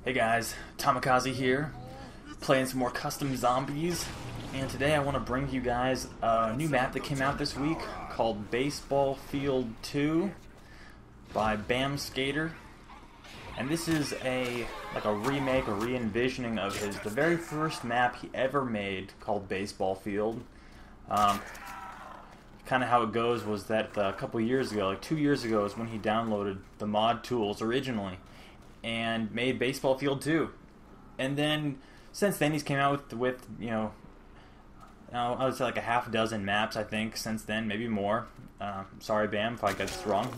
Hey guys, Tamikaze here, playing some more custom zombies, and today I want to bring you guys a new map that came out this week called Baseball Field 2 by Bam Skater. And this is like a remake, a re-envisioning of the very first map he ever made called Baseball Field. Kind of how it goes was that a couple years ago, like 2 years ago, is when he downloaded the mod tools originally and made Baseball Field 2. And then since then he's came out with you know, I would say like a half dozen maps, I think, since then, maybe more. Sorry Bam if I got this wrong,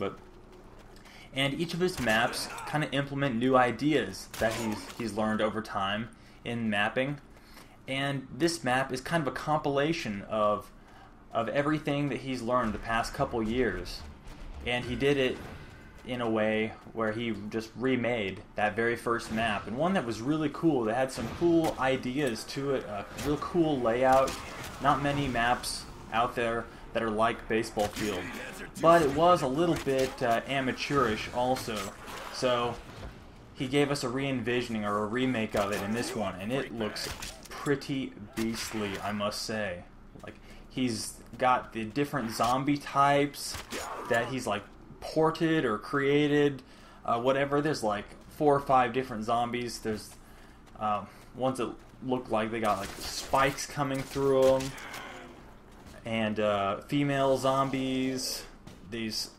and each of his maps kind of implement new ideas that he's learned over time in mapping. And this map is kind of a compilation of everything that he's learned the past couple years, and he did it in a way where he just remade that very first map, and one that was really cool, that had some cool ideas to it, a real cool layout. Not many maps out there that are like Baseball Field, but it was a little bit amateurish also, so he gave us a re-envisioning or a remake of it in this one, and it looks pretty beastly, I must say. Like, he's got the different zombie types that he's like ported or created, whatever. There's like 4 or 5 different zombies. There's ones that look like they got like spikes coming through them, and female zombies, these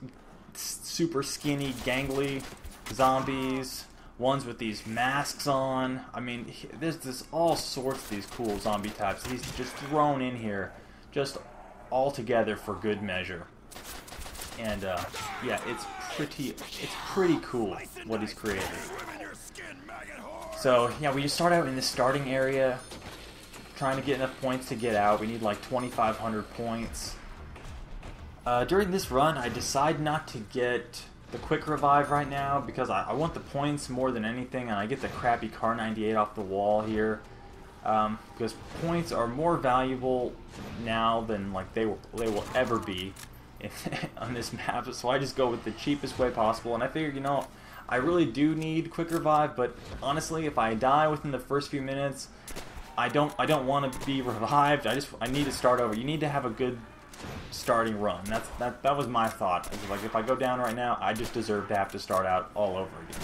super skinny gangly zombies, ones with these masks on. I mean, there's all sorts of these cool zombie types he's just thrown in here, just all together for good measure. And yeah, it's pretty cool what he's created. So yeah, we just start out in the starting area, trying to get enough points to get out. We need like 2,500 points. During this run, I decide not to get the quick revive right now because I want the points more than anything, and I get the crappy Car 98 off the wall here. Because points are more valuable now than like they will ever be on this map, so I just go with the cheapest way possible. And I figured, you know, I really do need quick revive, but honestly, if I die within the first few minutes, I don't want to be revived. I need to start over. You need to have a good starting run. That was my thought. I was like, if I go down right now, I just deserve to have to start out all over again.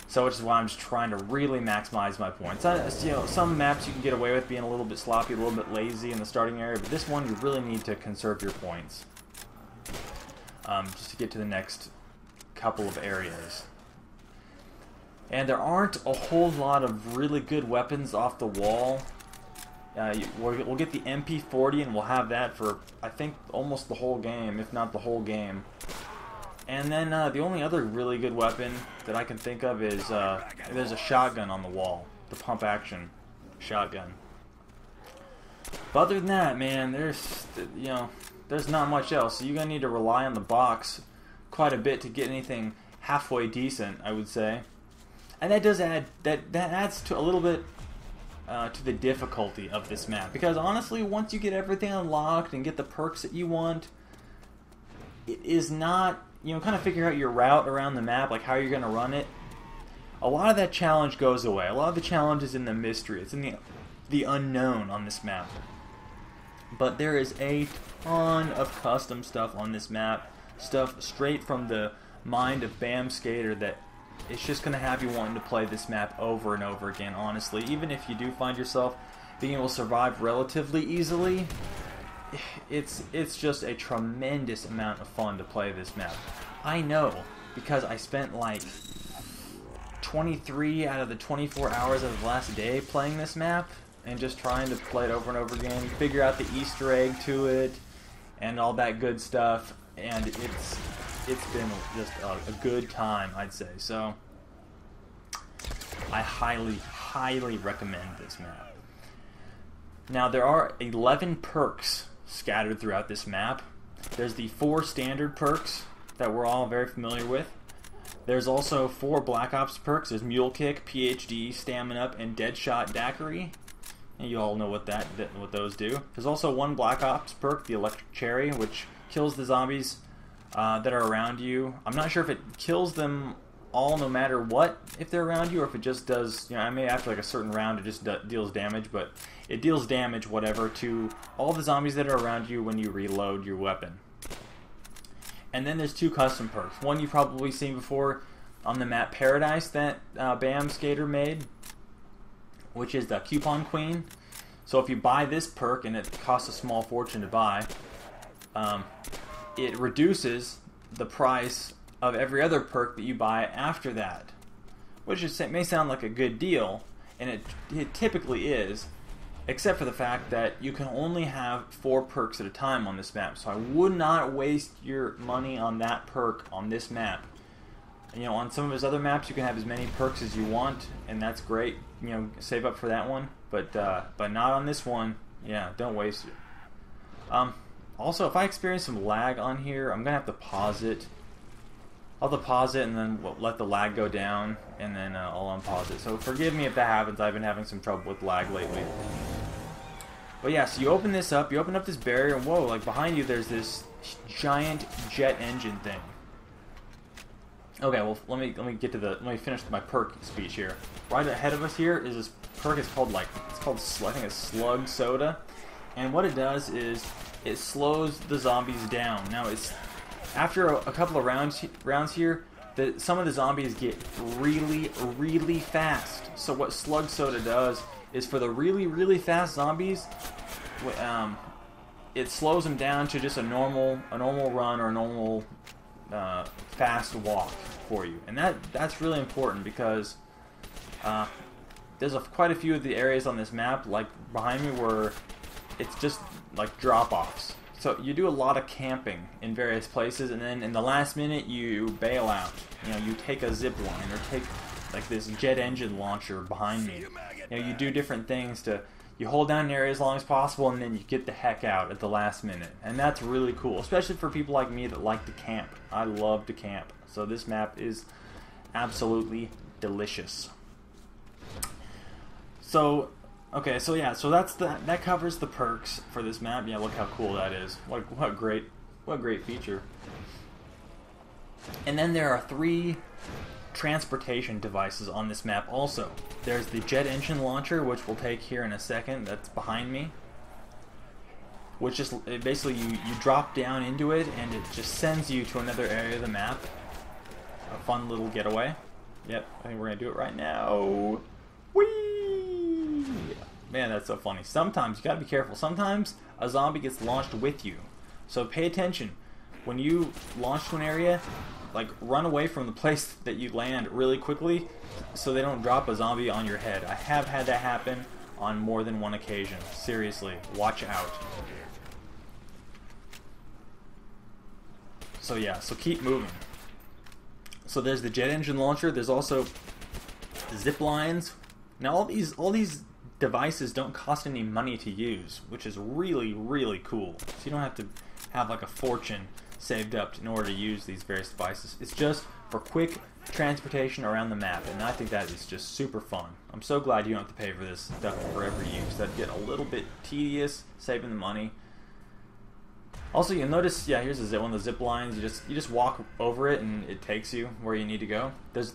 So which is why I'm just trying to really maximize my points. You know, some maps you can get away with being a little bit sloppy, a little bit lazy in the starting area, but this one you really need to conserve your points just to get to the next couple of areas. And there aren't a whole lot of really good weapons off the wall. We'll get the MP40, and we'll have that for, I think, almost the whole game, if not the whole game. And then the only other really good weapon that I can think of is there's a shotgun on the wall, the pump action shotgun. But other than that, man, there's not much else. So you're gonna need to rely on the box quite a bit to get anything halfway decent, I would say. And that does add that adds to a little bit to the difficulty of this map, because honestly, once you get everything unlocked and get the perks that you want, it is not, you know, kind of figure out your route around the map, like how you're going to run it. A lot of that challenge goes away. A lot of the challenge is in the mystery. It's in the unknown on this map. But there is a ton of custom stuff on this map, stuff straight from the mind of Bam Skater that it's just going to have you wanting to play this map over and over again, honestly. Even if you do find yourself being able to survive relatively easily, it's just a tremendous amount of fun to play this map. I know, because I spent like 23 out of the 24 hours of the last day playing this map and just trying to play it over and over again, figure out the Easter egg to it and all that good stuff, and it's been just a good time, I'd say. So I highly recommend this map. Now, there are 11 perks scattered throughout this map. There's the 4 standard perks that we're all very familiar with. There's also 4 Black Ops perks. There's Mule Kick, PhD, Stamina Up, and Deadshot Daiquiri. And you all know what those do. There's also 1 Black Ops perk, the Electric Cherry, which kills the zombies that are around you. I'm not sure if it kills them all no matter what if they're around you, or if it just does, you know, I mean after like a certain round it just deals damage, but it deals damage whatever to all the zombies that are around you when you reload your weapon. And then there's 2 custom perks. One you've probably seen before on the map Paradise that Bam Skater made, which is the Coupon Queen. So if you buy this perk, and it costs a small fortune to buy, it reduces the price of every other perk that you buy after that. Which it may sound like a good deal, and it typically is, except for the fact that you can only have 4 perks at a time on this map. So I would not waste your money on that perk on this map. You know, on some of his other maps you can have as many perks as you want, and that's great. You know, save up for that one, but not on this one. Yeah, don't waste it. Also, if I experience some lag on here, I'm gonna have to pause it. I'll have to pause it and then let the lag go down, and then I'll unpause it. So forgive me if that happens. I've been having some trouble with lag lately. But yeah, so you open this up, you open up this barrier, and whoa, like behind you there's this giant jet engine thing. Okay, well let me finish my perk speech here. Right ahead of us here is this perk. It's called I think it's Slug Soda, and what it does is it slows the zombies down. Now it's after a couple of rounds here, some of the zombies get really fast. So what Slug Soda does is for the really fast zombies, it slows them down to just a normal run or a normal fast walk for you, and that's really important because there's quite a few of the areas on this map, like behind me, where it's just like drop-offs. So you do a lot of camping in various places, and then in the last minute you bail out. You know, you take a zip line or take like this jet engine launcher behind me. You know, you do different things you hold down an area as long as possible, and then you get the heck out at the last minute. And that's really cool, especially for people like me that like to camp. I love to camp. So this map is absolutely delicious. So, okay, so yeah, so that covers the perks for this map. Yeah, look how cool that is. What a great feature. And then there are 3 transportation devices on this map also. There's the jet engine launcher, which we'll take here in a second, that's behind me, which is basically you drop down into it and it just sends you to another area of the map. A fun little getaway. Yep, I think we're gonna do it right now. Whee! Man, that's so funny. Sometimes you gotta be careful. Sometimes a zombie gets launched with you, so pay attention when you launch to an area. Like, run away from the place that you land really quickly so they don't drop a zombie on your head. I have had that happen on more than one occasion. Seriously, watch out. So yeah, so keep moving. So there's the jet engine launcher. There's also zip lines. Now all these devices don't cost any money to use, which is really cool. So you don't have to have like a fortune saved up in order to use these various devices. It's just for quick transportation around the map, and I think that is just super fun. I'm so glad you don't have to pay for this stuff for every use. That'd get a little bit tedious, saving the money. Also, you'll notice, yeah, here's one of the zip lines. You just walk over it, and it takes you where you need to go. There's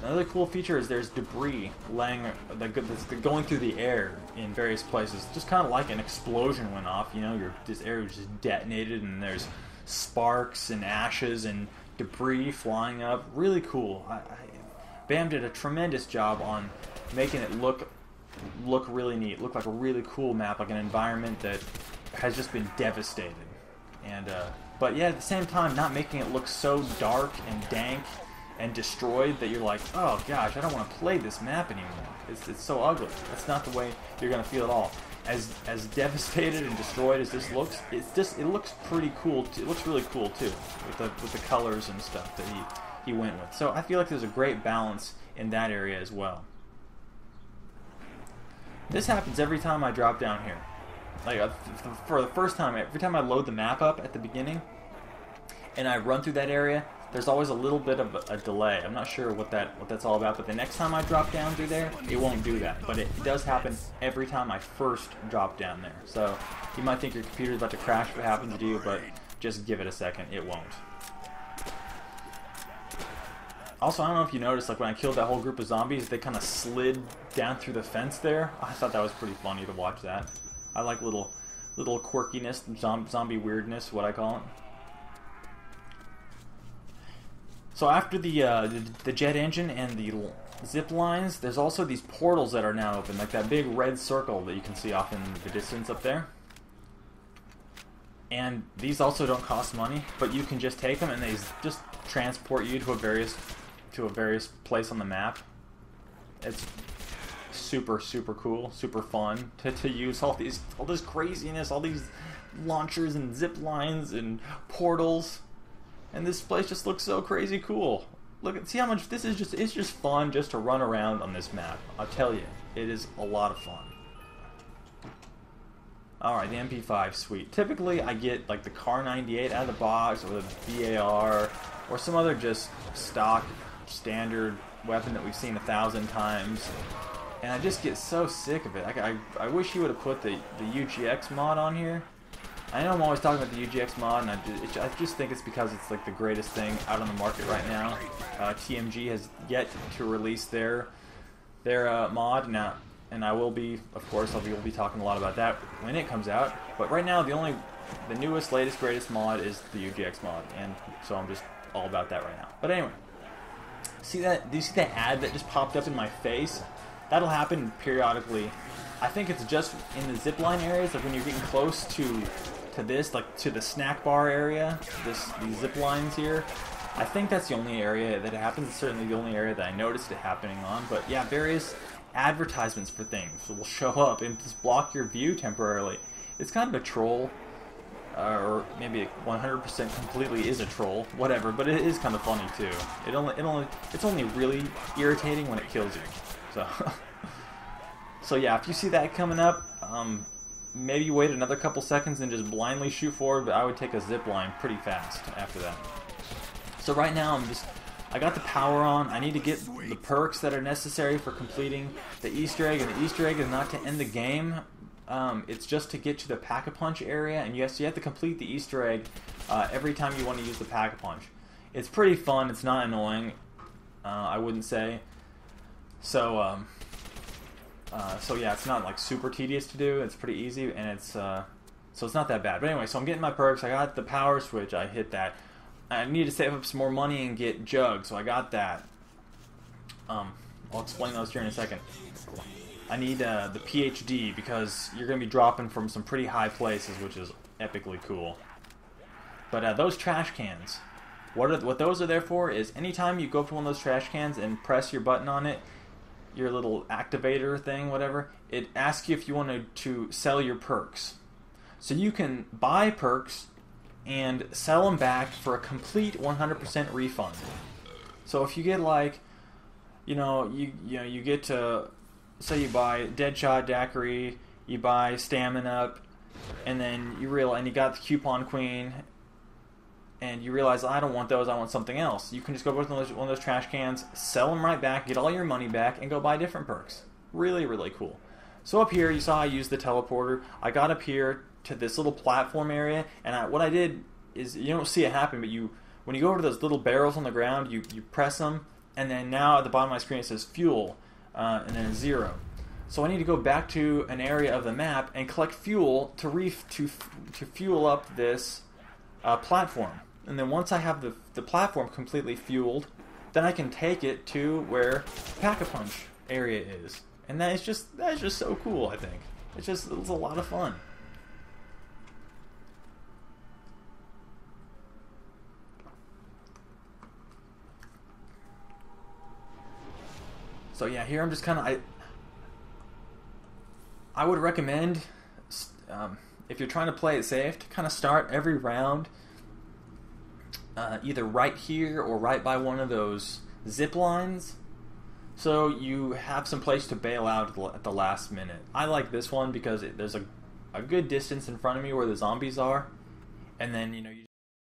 another cool feature is there's debris that's going through the air in various places, just kind of like an explosion went off. You know, this area was just detonated, and there's sparks and ashes and debris flying up. Really cool. Bam did a tremendous job on making it look really neat, look like a really cool map, like an environment that has just been devastated. And but yeah, at the same time, not making it look so dark and dank and destroyed that you're like, oh gosh, I don't want to play this map anymore. It's so ugly. That's not the way you're gonna feel at all. As devastated and destroyed as this looks, it looks pretty cool. It looks really cool too, with the colors and stuff that he went with. So I feel like there's a great balance in that area as well. This happens every time I drop down here. Like for the first time, every time I load the map up at the beginning, and I run through that area, there's always a little bit of a delay. I'm not sure what that's all about, but the next time I drop down through there, it won't do that. But it does happen every time I first drop down there. So you might think your computer's about to crash if it happens to you, but just give it a second. It won't. Also, I don't know if you noticed, like when I killed that whole group of zombies, they kind of slid down through the fence there. I thought that was pretty funny to watch that. I like little quirkiness, zombie weirdness, what I call it. So after the jet engine and the zip lines, there's also these portals that are now open, like that big red circle that you can see off in the distance up there. And these also don't cost money, but you can just take them and they just transport you to a various place on the map. It's super cool, super fun to use all this craziness, all these launchers and zip lines and portals. And this place just looks so crazy cool. Look, see how much this is it's just fun just to run around on this map. I'll tell you, it is a lot of fun. Alright, the MP5, sweet. Typically, I get like the Kar 98 out of the box, or the BAR, or some other just stock, standard weapon that we've seen 1,000 times. And I just get so sick of it. I wish you would have put the UGX mod on here. I know I'm always talking about the UGX mod, and I just think it's because it's like the greatest thing out on the market right now. TMG has yet to release their mod now, and I will be, of course, I'll be talking a lot about that when it comes out. But right now, the newest, latest, greatest mod is the UGX mod, and so I'm just all about that right now. But anyway, see that? Do you see that ad that just popped up in my face? That'll happen periodically. I think it's just in the zipline areas, like when you're getting close to this, like to the snack bar area, these zip lines here. I think that's the only area that it happens. It's certainly the only area that I noticed it happening on. But yeah, various advertisements for things will show up and just block your view temporarily. It's kind of a troll, or maybe 100% completely is a troll, whatever. But it is kind of funny too. It's only really irritating when it kills you. So. So yeah, if you see that coming up, maybe wait another couple seconds and just blindly shoot forward, but I would take a zip line pretty fast after that. So right now I got the power on. I need to get the perks that are necessary for completing the Easter egg, and the Easter egg is not to end the game. It's just to get to the Pack-a-Punch area, and yes, you have to complete the Easter egg every time you want to use the Pack-a-Punch. It's pretty fun. It's not annoying, I wouldn't say. So yeah, it's not like super tedious to do. It's pretty easy, and so it's not that bad. But anyway, so I'm getting my perks. I got the power switch. I hit that. I need to save up some more money and get jugs, so I got that. I'll explain those here in a second. I need the PhD because you're going to be dropping from some pretty high places, which is epically cool. But those trash cans, what those are there for is anytime you go for one of those trash cans and press your button on it, your little activator thing, whatever, it asks you if you wanted to sell your perks. So you can buy perks and sell them back for a complete 100% refund. So if you get like, you get to, say you buy Deadshot Daiquiri, you buy Stamina Up, and then you realize, and you got the Coupon Queen, and you realize, I don't want those, I want something else. You can just go to one of those trash cans, sell them right back, get all your money back, and go buy different perks. Really, really cool. So up here, you saw I used the teleporter. I got up here to this little platform area, and what I did is, you don't see it happen, but when you go over to those little barrels on the ground, you press them, and then now at the bottom of my screen it says fuel, and then 0. So I need to go back to an area of the map and collect fuel to fuel up this platform. And then once I have the platform completely fueled, then I can take it to where Pack-a-Punch area is. And that is just so cool, I think. It's a lot of fun. So yeah, here I'm just kind of, I would recommend, if you're trying to play it safe, to kind of start every round either right here or right by one of those zip lines, so you have some place to bail out at the last minute. I like this one because there's a good distance in front of me where the zombies are, and then you